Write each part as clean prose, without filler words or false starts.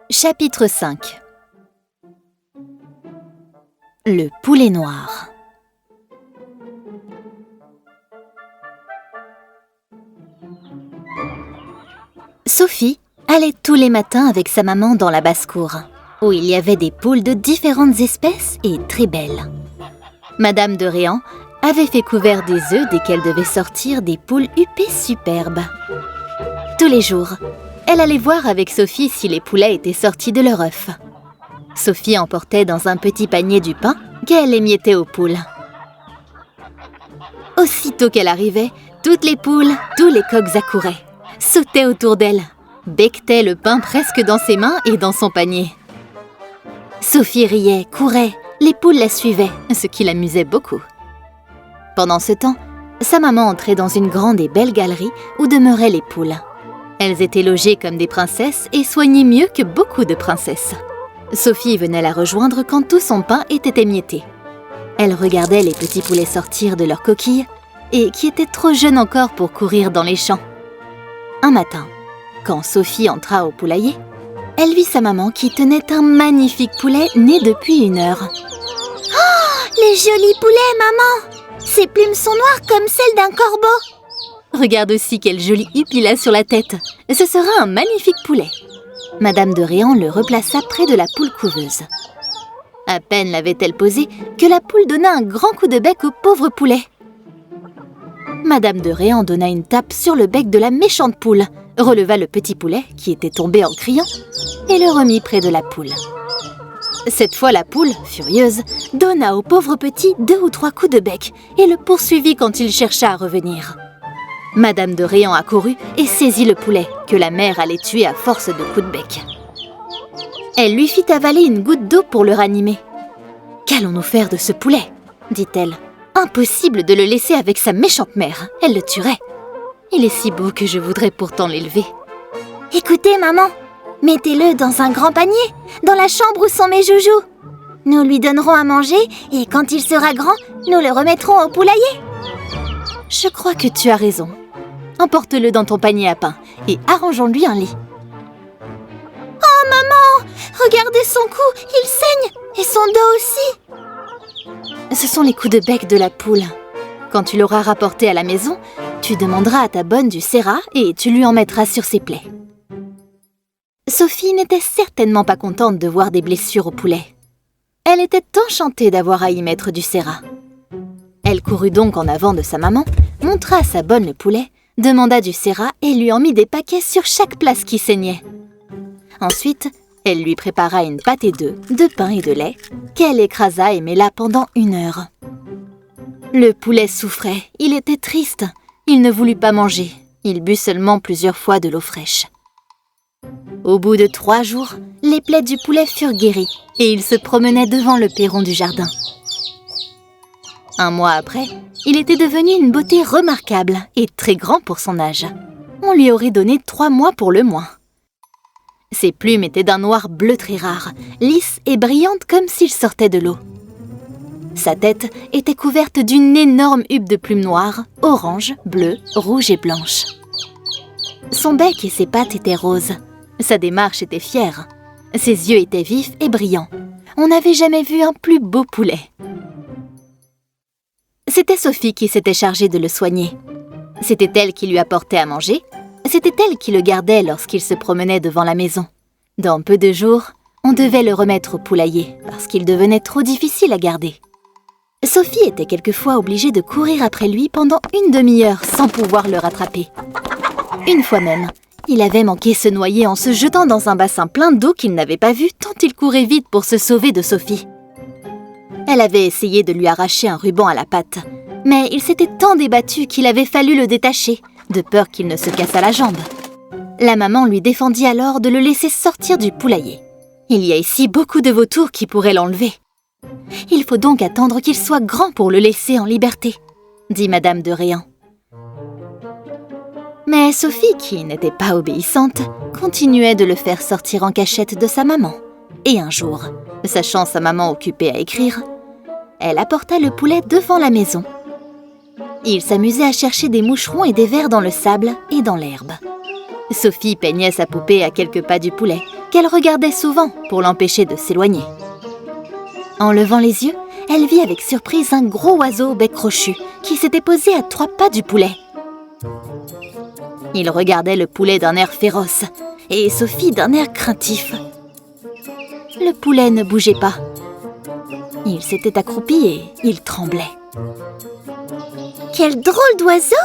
Chapitre 5. Le poulet noir. Sophie allait tous les matins avec sa maman dans la basse-cour, où il y avait des poules de différentes espèces et très belles. Madame de Réan avait fait couvert des œufs dès qu'elle devait sortir des poules huppées superbes. Tous les jours, elle allait voir avec Sophie si les poulets étaient sortis de leur œuf. Sophie emportait dans un petit panier du pain qu'elle émiettait aux poules. Aussitôt qu'elle arrivait, toutes les poules, tous les coqs accouraient, sautaient autour d'elle, becquetaient le pain presque dans ses mains et dans son panier. Sophie riait, courait, les poules la suivaient, ce qui l'amusait beaucoup. Pendant ce temps, sa maman entrait dans une grande et belle galerie où demeuraient les poules. Elles étaient logées comme des princesses et soignées mieux que beaucoup de princesses. Sophie venait la rejoindre quand tout son pain était émietté. Elle regardait les petits poulets sortir de leurs coquilles et qui étaient trop jeunes encore pour courir dans les champs. Un matin, quand Sophie entra au poulailler, elle vit sa maman qui tenait un magnifique poulet né depuis 1 heure. « Oh, les jolis poulets, maman! Ses plumes sont noires comme celles d'un corbeau. » Regarde aussi quel joli huppe il a sur la tête. Ce sera un magnifique poulet. Madame de Réan le replaça près de la poule couveuse. À peine l'avait-elle posé que la poule donna un grand coup de bec au pauvre poulet. Madame de Réan donna une tape sur le bec de la méchante poule, releva le petit poulet, qui était tombé en criant, et le remit près de la poule. Cette fois, la poule, furieuse, donna au pauvre petit 2 ou 3 coups de bec et le poursuivit quand il chercha à revenir. Madame de Réan accourut et saisit le poulet, que la mère allait tuer à force de coups de bec. Elle lui fit avaler une goutte d'eau pour le ranimer. « Qu'allons-nous faire de ce poulet ?» dit-elle. « Impossible de le laisser avec sa méchante mère, elle le tuerait. Il est si beau que je voudrais pourtant l'élever. » « Écoutez, maman, mettez-le dans un grand panier, dans la chambre où sont mes joujoux. Nous lui donnerons à manger et quand il sera grand, nous le remettrons au poulailler. » « Je crois que tu as raison. Emporte-le dans ton panier à pain et arrangeons-lui un lit. »« Oh, maman, regardez son cou, il saigne, et son dos aussi. » Ce sont les coups de bec de la poule. Quand tu l'auras rapporté à la maison, tu demanderas à ta bonne du sérat et tu lui en mettras sur ses plaies. » Sophie n'était certainement pas contente de voir des blessures au poulet. Elle était enchantée d'avoir à y mettre du sérat. Elle courut donc en avant de sa maman, montra à sa bonne le poulet, demanda du sérat et lui en mit des paquets sur chaque place qui saignait. Ensuite, elle lui prépara une pâtée d'œufs, de pain et de lait, qu'elle écrasa et mêla pendant 1 heure. Le poulet souffrait, il était triste, il ne voulut pas manger, il but seulement plusieurs fois de l'eau fraîche. Au bout de 3 jours, les plaies du poulet furent guéries et il se promenait devant le perron du jardin. 1 mois après, il était devenu une beauté remarquable et très grand pour son âge. On lui aurait donné 3 mois pour le moins. Ses plumes étaient d'un noir bleu très rare, lisses et brillantes comme s'il sortait de l'eau. Sa tête était couverte d'une énorme huppe de plumes noires, orange, bleu, rouge et blanche. Son bec et ses pattes étaient roses. Sa démarche était fière. Ses yeux étaient vifs et brillants. On n'avait jamais vu un plus beau poulet. C'était Sophie qui s'était chargée de le soigner. C'était elle qui lui apportait à manger. C'était elle qui le gardait lorsqu'il se promenait devant la maison. Dans peu de jours, on devait le remettre au poulailler parce qu'il devenait trop difficile à garder. Sophie était quelquefois obligée de courir après lui pendant 1 demi-heure sans pouvoir le rattraper. Une fois même, il avait manqué se noyer en se jetant dans un bassin plein d'eau qu'il n'avait pas vu tant il courait vite pour se sauver de Sophie. Elle avait essayé de lui arracher un ruban à la patte, mais il s'était tant débattu qu'il avait fallu le détacher, de peur qu'il ne se cassât la jambe. La maman lui défendit alors de le laisser sortir du poulailler. Il y a ici beaucoup de vautours qui pourraient l'enlever. Il faut donc attendre qu'il soit grand pour le laisser en liberté, dit Madame de Réan. Mais Sophie, qui n'était pas obéissante, continuait de le faire sortir en cachette de sa maman. Et un jour, sachant sa maman occupée à écrire, elle apporta le poulet devant la maison. Il s'amusait à chercher des moucherons et des vers dans le sable et dans l'herbe. Sophie peignait sa poupée à quelques pas du poulet, qu'elle regardait souvent pour l'empêcher de s'éloigner. En levant les yeux, elle vit avec surprise un gros oiseau au bec crochu qui s'était posé à 3 pas du poulet. Il regardait le poulet d'un air féroce et Sophie d'un air craintif. Le poulet ne bougeait pas. Il s'était accroupi et il tremblait. « Quel drôle d'oiseau !»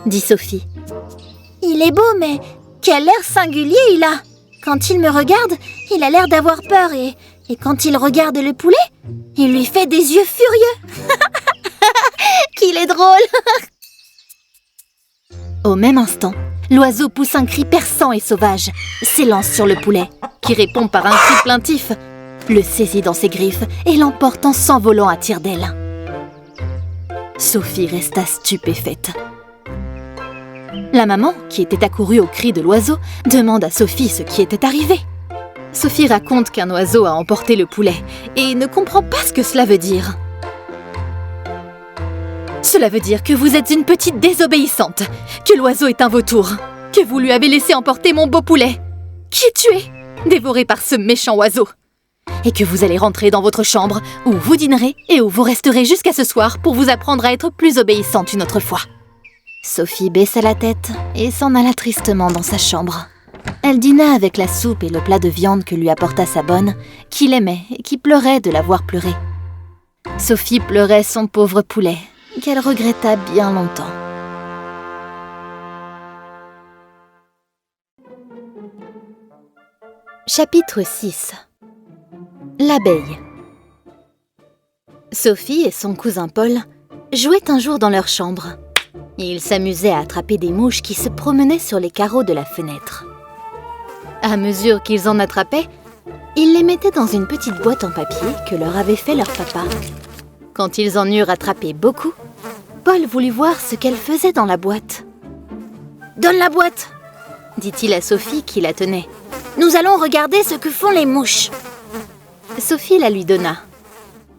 dit Sophie. « Il est beau, mais quel air singulier il a! Quand il me regarde, il a l'air d'avoir peur et quand il regarde le poulet, il lui fait des yeux furieux. » Qu'il est drôle! Au même instant, l'oiseau pousse un cri perçant et sauvage, s'élance sur le poulet, qui répond par un cri plaintif, le saisit dans ses griffes et l'emporte en s'envolant à tire-d'aile. Sophie resta stupéfaite. La maman, qui était accourue au cri de l'oiseau, demande à Sophie ce qui était arrivé. Sophie raconte qu'un oiseau a emporté le poulet et ne comprend pas ce que cela veut dire. Cela veut dire que vous êtes une petite désobéissante, que l'oiseau est un vautour, que vous lui avez laissé emporter mon beau poulet, qui est tué, dévoré par ce méchant oiseau, et que vous allez rentrer dans votre chambre où vous dînerez et où vous resterez jusqu'à ce soir pour vous apprendre à être plus obéissante une autre fois. Sophie baissa la tête et s'en alla tristement dans sa chambre. Elle dîna avec la soupe et le plat de viande que lui apporta sa bonne, qu'il aimait et qui pleurait de l'avoir pleuré. Sophie pleurait son pauvre poulet, qu'elle regretta bien longtemps. Chapitre 6. L'abeille. Sophie et son cousin Paul jouaient un jour dans leur chambre. Ils s'amusaient à attraper des mouches qui se promenaient sur les carreaux de la fenêtre. À mesure qu'ils en attrapaient, ils les mettaient dans une petite boîte en papier que leur avait fait leur papa. Quand ils en eurent attrapé beaucoup, Paul voulut voir ce qu'elle faisait dans la boîte. « Donne la boîte !» dit-il à Sophie qui la tenait. « Nous allons regarder ce que font les mouches. » Sophie la lui donna.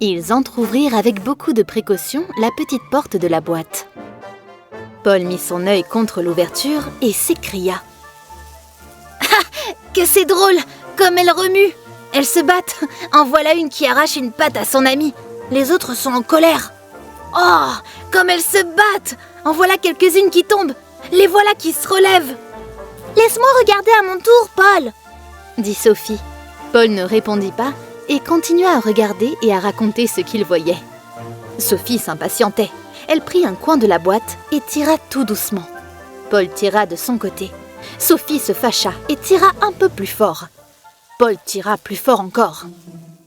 Ils entr'ouvrirent avec beaucoup de précaution la petite porte de la boîte. Paul mit son œil contre l'ouverture et s'écria. « Ah, que c'est drôle! Comme elles remuent! Elles se battent! En voilà une qui arrache une patte à son ami. Les autres sont en colère. Oh, comme elles se battent! En voilà quelques-unes qui tombent. Les voilà qui se relèvent. Laisse-moi regarder à mon tour, Paul, dit Sophie. Paul ne répondit pas et continua à regarder et à raconter ce qu'il voyait. Sophie s'impatientait. Elle prit un coin de la boîte et tira tout doucement. Paul tira de son côté. Sophie se fâcha et tira un peu plus fort. Paul tira plus fort encore.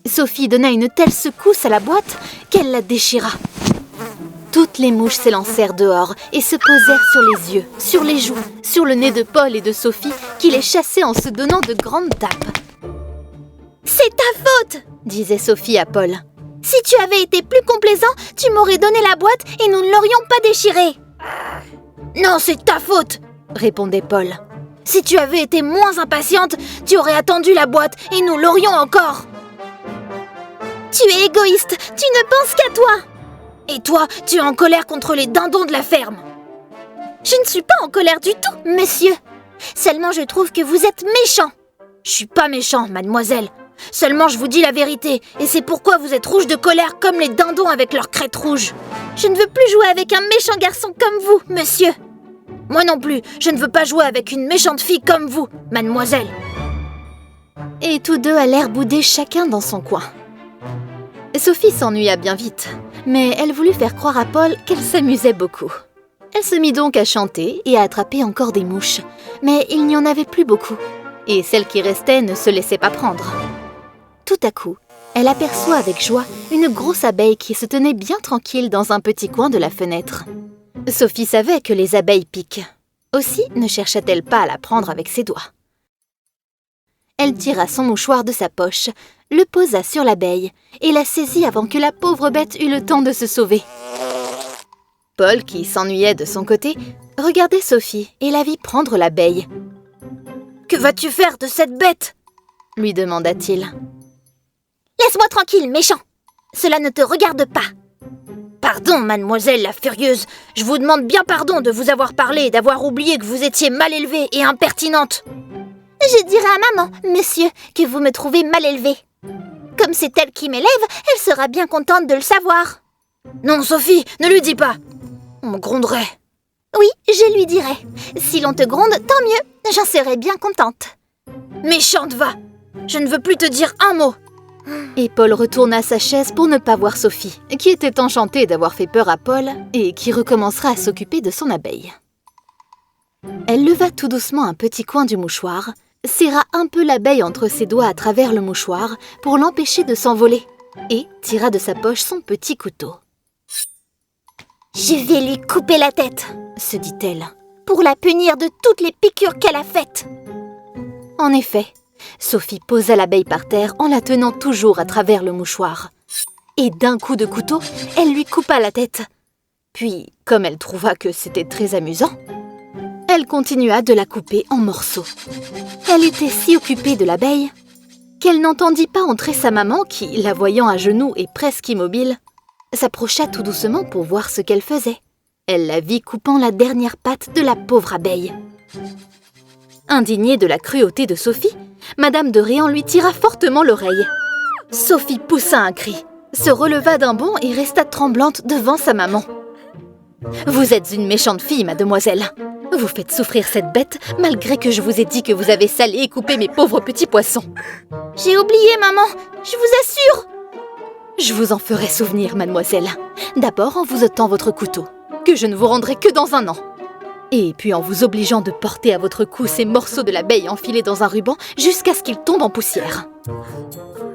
Sophie donna une telle secousse à la boîte qu'elle la déchira. Toutes les mouches s'élancèrent dehors et se posèrent sur les yeux, sur les joues, sur le nez de Paul et de Sophie qui les chassaient en se donnant de grandes tapes. « C'est ta faute !» disait Sophie à Paul. « Si tu avais été plus complaisant, tu m'aurais donné la boîte et nous ne l'aurions pas déchirée. »« Non, c'est ta faute !» répondait Paul. « Si tu avais été moins impatiente, tu aurais attendu la boîte et nous l'aurions encore. »« Tu es égoïste, tu ne penses qu'à toi. Et toi, tu es en colère contre les dindons de la ferme. »« Je ne suis pas en colère du tout, monsieur. Seulement je trouve que vous êtes méchant. »« Je suis pas méchant, mademoiselle. Seulement je vous dis la vérité, et c'est pourquoi vous êtes rouge de colère comme les dindons avec leurs crêtes rouges. Je ne veux plus jouer avec un méchant garçon comme vous, monsieur. Moi non plus, je ne veux pas jouer avec une méchante fille comme vous, mademoiselle. » Et tous deux allèrent bouder chacun dans son coin. Sophie s'ennuya bien vite, mais elle voulut faire croire à Paul qu'elle s'amusait beaucoup. Elle se mit donc à chanter et à attraper encore des mouches, mais il n'y en avait plus beaucoup, et celles qui restaient ne se laissaient pas prendre. Tout à coup, elle aperçoit avec joie une grosse abeille qui se tenait bien tranquille dans un petit coin de la fenêtre. Sophie savait que les abeilles piquent. Aussi ne chercha-t-elle pas à la prendre avec ses doigts. Elle tira son mouchoir de sa poche, le posa sur l'abeille et la saisit avant que la pauvre bête eût le temps de se sauver. Paul, qui s'ennuyait de son côté, regardait Sophie et la vit prendre l'abeille. « Que vas-tu faire de cette bête ?» lui demanda-t-il. « Laisse-moi tranquille, méchant. Cela ne te regarde pas. »« Pas Pardon, mademoiselle la furieuse. Je vous demande bien pardon de vous avoir parlé et d'avoir oublié que vous étiez mal élevée et impertinente. Je dirai à maman, monsieur, que vous me trouvez mal élevée. Comme c'est elle qui m'élève, elle sera bien contente de le savoir. Non, Sophie, ne lui dis pas. On me gronderait. Oui, je lui dirai. Si l'on te gronde, tant mieux, j'en serai bien contente. Méchante, va. Je ne veux plus te dire un mot. Et Paul retourna à sa chaise pour ne pas voir Sophie, qui était enchantée d'avoir fait peur à Paul et qui recommencera à s'occuper de son abeille. Elle leva tout doucement un petit coin du mouchoir, serra un peu l'abeille entre ses doigts à travers le mouchoir pour l'empêcher de s'envoler et tira de sa poche son petit couteau. « Je vais lui couper la tête, » se dit-elle, « pour la punir de toutes les piqûres qu'elle a faites. » En effet, Sophie posa l'abeille par terre en la tenant toujours à travers le mouchoir. Et d'un coup de couteau, elle lui coupa la tête. Puis, comme elle trouva que c'était très amusant, elle continua de la couper en morceaux. Elle était si occupée de l'abeille qu'elle n'entendit pas entrer sa maman qui, la voyant à genoux et presque immobile, s'approcha tout doucement pour voir ce qu'elle faisait. Elle la vit coupant la dernière patte de la pauvre abeille. Indignée de la cruauté de Sophie, Madame de Réan lui tira fortement l'oreille. Sophie poussa un cri, se releva d'un bond et resta tremblante devant sa maman. « Vous êtes une méchante fille, mademoiselle. Vous faites souffrir cette bête malgré que je vous ai dit que vous avez salé et coupé mes pauvres petits poissons. »« J'ai oublié, maman, je vous assure !»« Je vous en ferai souvenir, mademoiselle. D'abord en vous ôtant votre couteau, que je ne vous rendrai que dans un an. Et puis en vous obligeant de porter à votre cou ces morceaux de l'abeille enfilés dans un ruban jusqu'à ce qu'ils tombent en poussière. »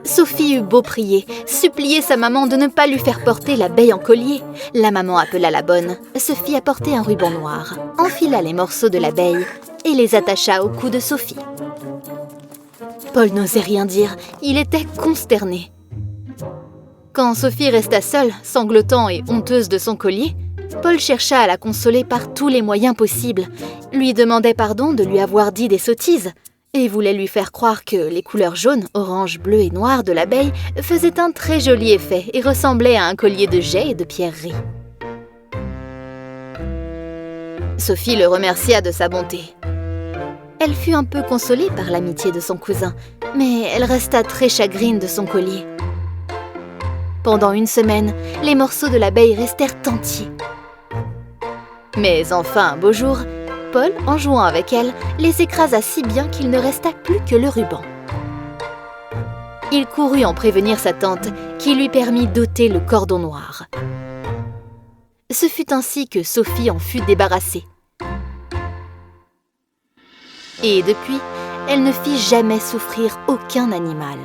Sophie eut beau prier, supplier sa maman de ne pas lui faire porter l'abeille en collier. La maman appela la bonne, se fit apporter un ruban noir, enfila les morceaux de l'abeille et les attacha au cou de Sophie. Paul n'osait rien dire, il était consterné. Quand Sophie resta seule, sanglotant et honteuse de son collier, Paul chercha à la consoler par tous les moyens possibles, lui demandait pardon de lui avoir dit des sottises et voulait lui faire croire que les couleurs jaune, orange, bleu et noir de l'abeille faisaient un très joli effet et ressemblaient à un collier de jais et de pierreries. Sophie le remercia de sa bonté. Elle fut un peu consolée par l'amitié de son cousin, mais elle resta très chagrine de son collier. Pendant une semaine, les morceaux de l'abeille restèrent entiers. Mais enfin, un beau jour, Paul, en jouant avec elle, les écrasa si bien qu'il ne resta plus que le ruban. Il courut en prévenir sa tante, qui lui permit d'ôter le cordon noir. Ce fut ainsi que Sophie en fut débarrassée. Et depuis, elle ne fit jamais souffrir aucun animal.